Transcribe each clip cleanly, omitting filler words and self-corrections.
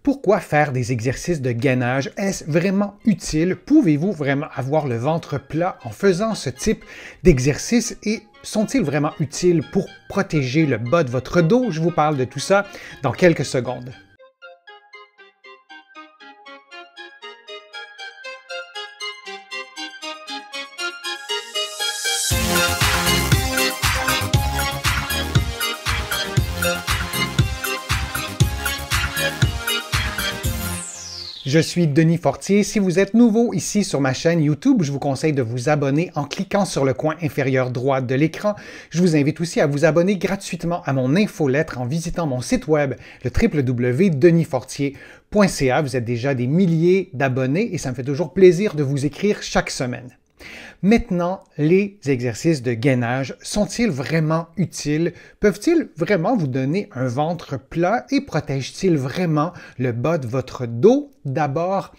Pourquoi faire des exercices de gainage? Est-ce vraiment utile? Pouvez-vous vraiment avoir le ventre plat en faisant ce type d'exercice et sont-ils vraiment utiles pour protéger le bas de votre dos? Je vous parle de tout ça dans quelques secondes. Je suis Denis Fortier. Si vous êtes nouveau ici sur ma chaîne YouTube, je vous conseille de vous abonner en cliquant sur le coin inférieur droit de l'écran. Je vous invite aussi à vous abonner gratuitement à mon infolettre en visitant mon site web, le www.denisfortier.ca. Vous êtes déjà des milliers d'abonnés et ça me fait toujours plaisir de vous écrire chaque semaine. Maintenant, les exercices de gainage sont-ils vraiment utiles? Peuvent-ils vraiment vous donner un ventre plat et protègent-ils vraiment le bas de votre dos? D'abord,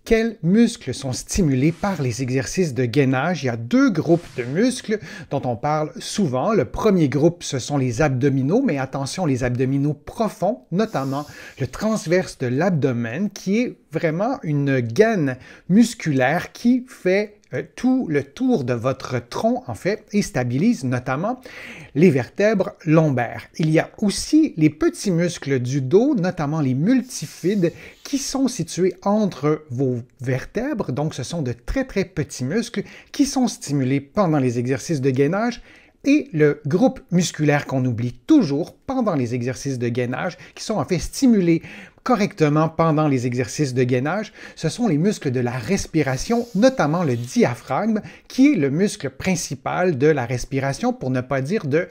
quels muscles sont stimulés par les exercices de gainage? Il y a deux groupes de muscles dont on parle souvent. Le premier groupe, ce sont les abdominaux, mais attention, les abdominaux profonds, notamment le transverse de l'abdomen, qui est vraiment une gaine musculaire qui fait tout le tour de votre tronc, en fait, et stabilise notamment les vertèbres lombaires. Il y a aussi les petits muscles du dos, notamment les multifides, qui sont situés entre vos vertèbres. Donc, ce sont de très, très petits muscles qui sont stimulés pendant les exercices de gainage. Et le groupe musculaire qu'on oublie toujours pendant les exercices de gainage, qui sont en fait stimulés correctement pendant les exercices de gainage, ce sont les muscles de la respiration, notamment le diaphragme, qui est le muscle principal de la respiration, pour ne pas dire de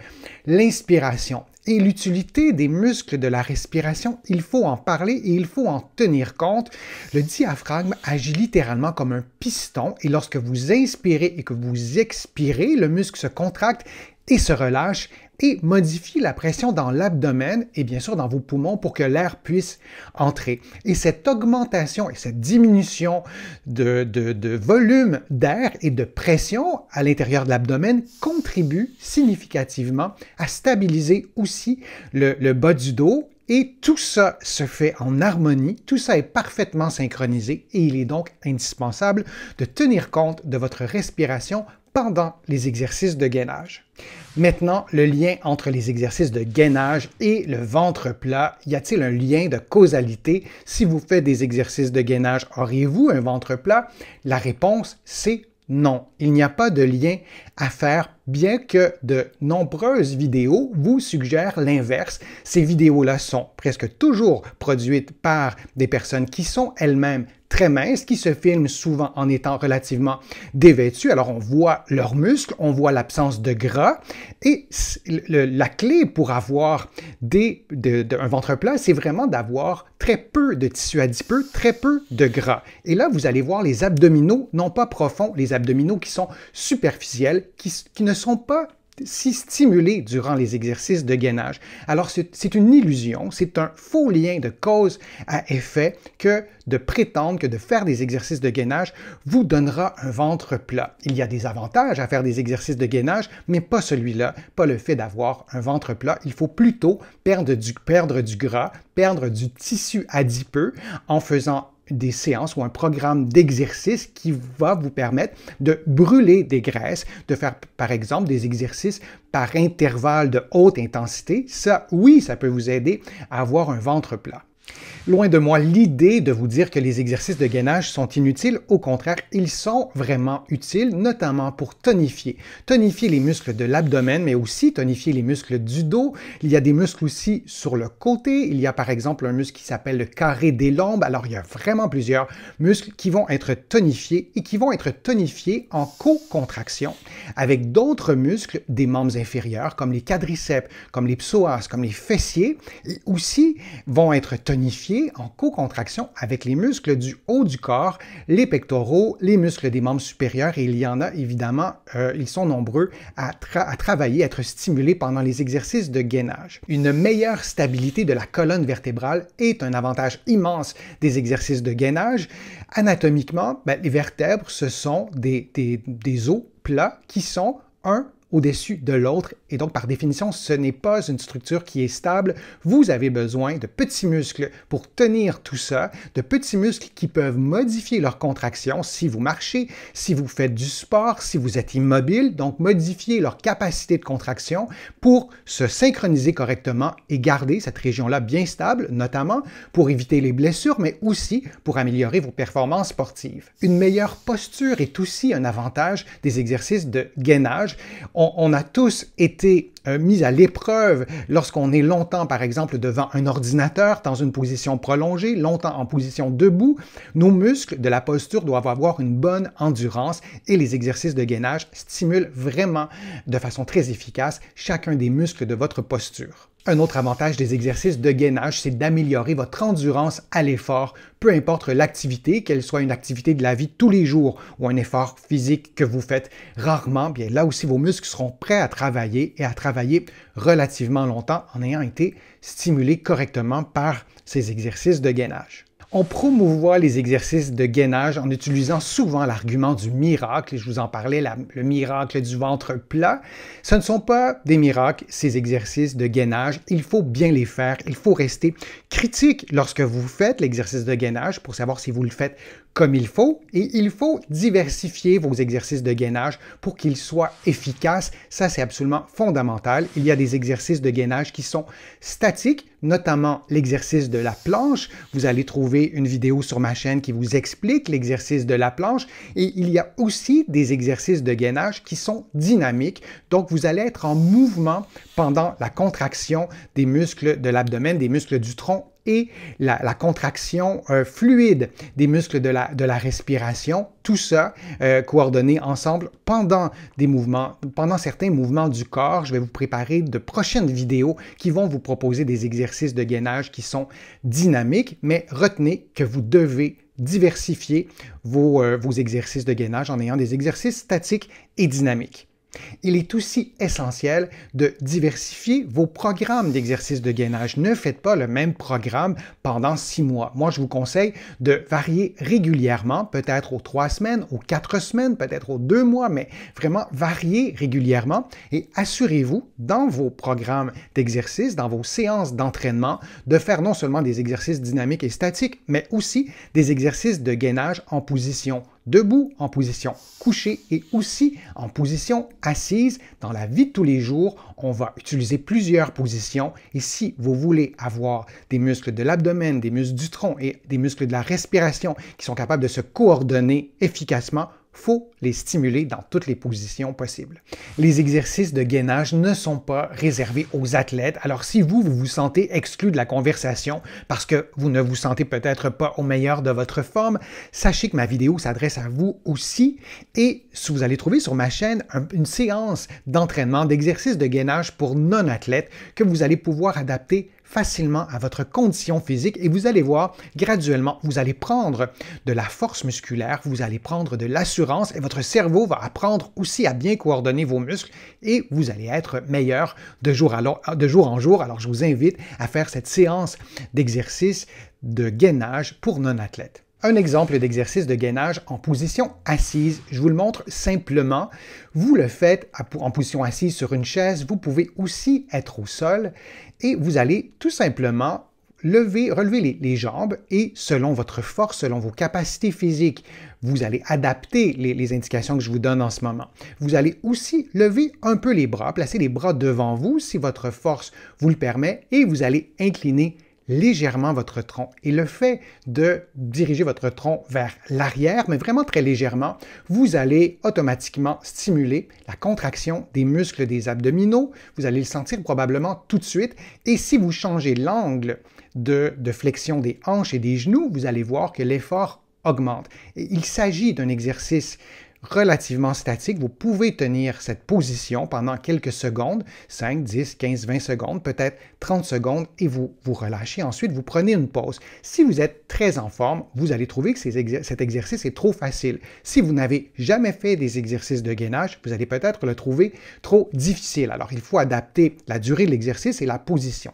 l'inspiration. Et l'utilité des muscles de la respiration, il faut en parler et il faut en tenir compte. Le diaphragme agit littéralement comme un piston et lorsque vous inspirez et que vous expirez, le muscle se contracte et se relâche et modifie la pression dans l'abdomen et bien sûr dans vos poumons pour que l'air puisse entrer. Et cette augmentation et cette diminution de volume d'air et de pression à l'intérieur de l'abdomen contribuent significativement à stabiliser aussi le bas du dos. Et tout ça se fait en harmonie, tout ça est parfaitement synchronisé et il est donc indispensable de tenir compte de votre respiration pendant les exercices de gainage. Maintenant, le lien entre les exercices de gainage et le ventre plat, y a-t-il un lien de causalité? Si vous faites des exercices de gainage, auriez-vous un ventre plat? La réponse, c'est non. Il n'y a pas de lien à faire, bien que de nombreuses vidéos vous suggèrent l'inverse. Ces vidéos-là sont presque toujours produites par des personnes qui sont elles-mêmes très minces, qui se filment souvent en étant relativement dévêtues. Alors, on voit leurs muscles, on voit l'absence de gras. Et la clé pour avoir un ventre plat, c'est vraiment d'avoir très peu de tissu adipeux, très peu de gras. Et là, vous allez voir les abdominaux, non pas profonds, les abdominaux qui sont superficiels, qui ne sont pas si stimulés durant les exercices de gainage. Alors, c'est une illusion, c'est un faux lien de cause à effet que de prétendre que de faire des exercices de gainage vous donnera un ventre plat. Il y a des avantages à faire des exercices de gainage, mais pas celui-là, pas le fait d'avoir un ventre plat. Il faut plutôt perdre du gras, perdre du tissu adipeux en faisant des séances ou un programme d'exercice qui va vous permettre de brûler des graisses, de faire par exemple des exercices par intervalle de haute intensité. Ça, oui, ça peut vous aider à avoir un ventre plat. Loin de moi l'idée de vous dire que les exercices de gainage sont inutiles. Au contraire, ils sont vraiment utiles, notamment pour tonifier les muscles de l'abdomen, mais aussi tonifier les muscles du dos. Il y a des muscles aussi sur le côté. Il y a par exemple un muscle qui s'appelle le carré des lombes. Alors, il y a vraiment plusieurs muscles qui vont être tonifiés et qui vont être tonifiés en co-contraction avec d'autres muscles des membres inférieurs, comme les quadriceps, comme les psoas, comme les fessiers, et aussi vont être tonifiés en co-contraction avec les muscles du haut du corps, les pectoraux, les muscles des membres supérieurs, et il y en a évidemment, ils sont nombreux à travailler, à être stimulés pendant les exercices de gainage. Une meilleure stabilité de la colonne vertébrale est un avantage immense des exercices de gainage. Anatomiquement, les vertèbres, ce sont des os plats qui sont un au-dessus de l'autre et donc par définition, ce n'est pas une structure qui est stable. Vous avez besoin de petits muscles pour tenir tout ça, de petits muscles qui peuvent modifier leur contraction si vous marchez, si vous faites du sport, si vous êtes immobile, donc modifier leur capacité de contraction pour se synchroniser correctement et garder cette région-là bien stable, notamment pour éviter les blessures, mais aussi pour améliorer vos performances sportives. Une meilleure posture est aussi un avantage des exercices de gainage. On a tous été mis à l'épreuve lorsqu'on est longtemps, par exemple, devant un ordinateur dans une position prolongée, longtemps en position debout. Nos muscles de la posture doivent avoir une bonne endurance et les exercices de gainage stimulent vraiment de façon très efficace chacun des muscles de votre posture. Un autre avantage des exercices de gainage, c'est d'améliorer votre endurance à l'effort, peu importe l'activité, qu'elle soit une activité de la vie de tous les jours ou un effort physique que vous faites rarement, bien là aussi vos muscles seront prêts à travailler et à travailler relativement longtemps en ayant été stimulés correctement par ces exercices de gainage. On promouvoit les exercices de gainage en utilisant souvent l'argument du miracle. Je vous en parlais, le miracle du ventre plat. Ce ne sont pas des miracles, ces exercices de gainage. Il faut bien les faire. Il faut rester critique lorsque vous faites l'exercice de gainage pour savoir si vous le faites comme il faut. Et il faut diversifier vos exercices de gainage pour qu'ils soient efficaces. Ça, c'est absolument fondamental. Il y a des exercices de gainage qui sont statiques, notamment l'exercice de la planche. Vous allez trouver une vidéo sur ma chaîne qui vous explique l'exercice de la planche. Et il y a aussi des exercices de gainage qui sont dynamiques. Donc, vous allez être en mouvement pendant la contraction des muscles de l'abdomen, des muscles du tronc et la contraction fluide des muscles de la respiration, tout ça coordonné ensemble pendant certains mouvements du corps. Je vais vous préparer de prochaines vidéos qui vont vous proposer des exercices de gainage qui sont dynamiques, mais retenez que vous devez diversifier vos exercices de gainage en ayant des exercices statiques et dynamiques. Il est aussi essentiel de diversifier vos programmes d'exercices de gainage. Ne faites pas le même programme pendant 6 mois. Moi, je vous conseille de varier régulièrement, peut-être aux 3 semaines, aux 4 semaines, peut-être aux 2 mois, mais vraiment varier régulièrement et assurez-vous dans vos programmes d'exercice, dans vos séances d'entraînement, de faire non seulement des exercices dynamiques et statiques, mais aussi des exercices de gainage en position debout, en position couchée et aussi en position assise. Dans la vie de tous les jours, on va utiliser plusieurs positions et si vous voulez avoir des muscles de l'abdomen, des muscles du tronc et des muscles de la respiration qui sont capables de se coordonner efficacement, il faut les stimuler dans toutes les positions possibles. Les exercices de gainage ne sont pas réservés aux athlètes. Alors si vous vous sentez exclu de la conversation parce que vous ne vous sentez peut-être pas au meilleur de votre forme, sachez que ma vidéo s'adresse à vous aussi et vous allez trouver sur ma chaîne une séance d'entraînement, d'exercices de gainage pour non-athlètes que vous allez pouvoir adapter facilement à votre condition physique et vous allez voir, graduellement, vous allez prendre de la force musculaire, vous allez prendre de l'assurance et votre cerveau va apprendre aussi à bien coordonner vos muscles et vous allez être meilleur de jour en jour. Alors, je vous invite à faire cette séance d'exercice de gainage pour non-athlètes. Un exemple d'exercice de gainage en position assise, je vous le montre simplement. Vous le faites en position assise sur une chaise, vous pouvez aussi être au sol et vous allez tout simplement relever les jambes et selon votre force, selon vos capacités physiques, vous allez adapter les indications que je vous donne en ce moment. Vous allez aussi lever un peu les bras, placer les bras devant vous si votre force vous le permet et vous allez incliner légèrement votre tronc. Et le fait de diriger votre tronc vers l'arrière, mais vraiment très légèrement, vous allez automatiquement stimuler la contraction des muscles des abdominaux. Vous allez le sentir probablement tout de suite. Et si vous changez l'angle de flexion des hanches et des genoux, vous allez voir que l'effort augmente. Et il s'agit d'un exercice relativement statique. Vous pouvez tenir cette position pendant quelques secondes, 5, 10, 15, 20 secondes, peut-être 30 secondes, et vous relâchez. Ensuite, vous prenez une pause. Si vous êtes très en forme, vous allez trouver que cet exercice est trop facile. Si vous n'avez jamais fait des exercices de gainage, vous allez peut-être le trouver trop difficile. Alors, il faut adapter la durée de l'exercice et la position.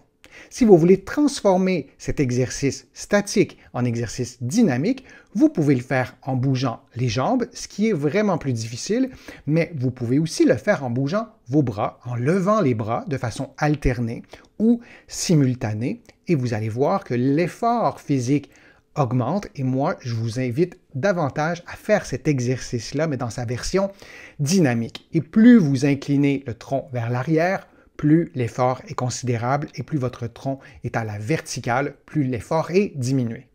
Si vous voulez transformer cet exercice statique en exercice dynamique, vous pouvez le faire en bougeant les jambes, ce qui est vraiment plus difficile, mais vous pouvez aussi le faire en bougeant vos bras, en levant les bras de façon alternée ou simultanée, et vous allez voir que l'effort physique augmente, et moi, je vous invite davantage à faire cet exercice-là, mais dans sa version dynamique. Et plus vous inclinez le tronc vers l'arrière, plus l'effort est considérable et plus votre tronc est à la verticale, plus l'effort est diminué.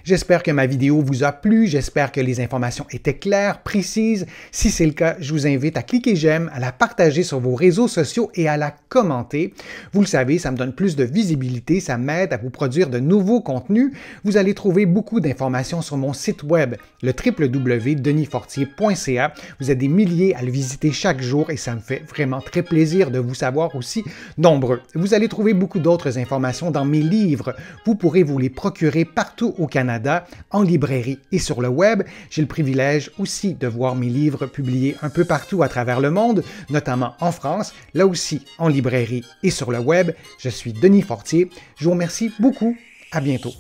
J'espère que ma vidéo vous a plu, j'espère que les informations étaient claires, précises. Si c'est le cas, je vous invite à cliquer j'aime, à la partager sur vos réseaux sociaux et à la commenter. Vous le savez, ça me donne plus de visibilité, ça m'aide à vous produire de nouveaux contenus. Vous allez trouver beaucoup d'informations sur mon site web, le www.denisfortier.ca. Vous êtes des milliers à le visiter chaque jour et ça me fait vraiment très plaisir de vous savoir aussi nombreux. Vous allez trouver beaucoup d'autres informations dans mes livres. Vous pourrez vous les procurer partout au Canada, en librairie et sur le web. J'ai le privilège aussi de voir mes livres publiés un peu partout à travers le monde, notamment en France, là aussi en librairie et sur le web. Je suis Denis Fortier. Je vous remercie beaucoup. À bientôt.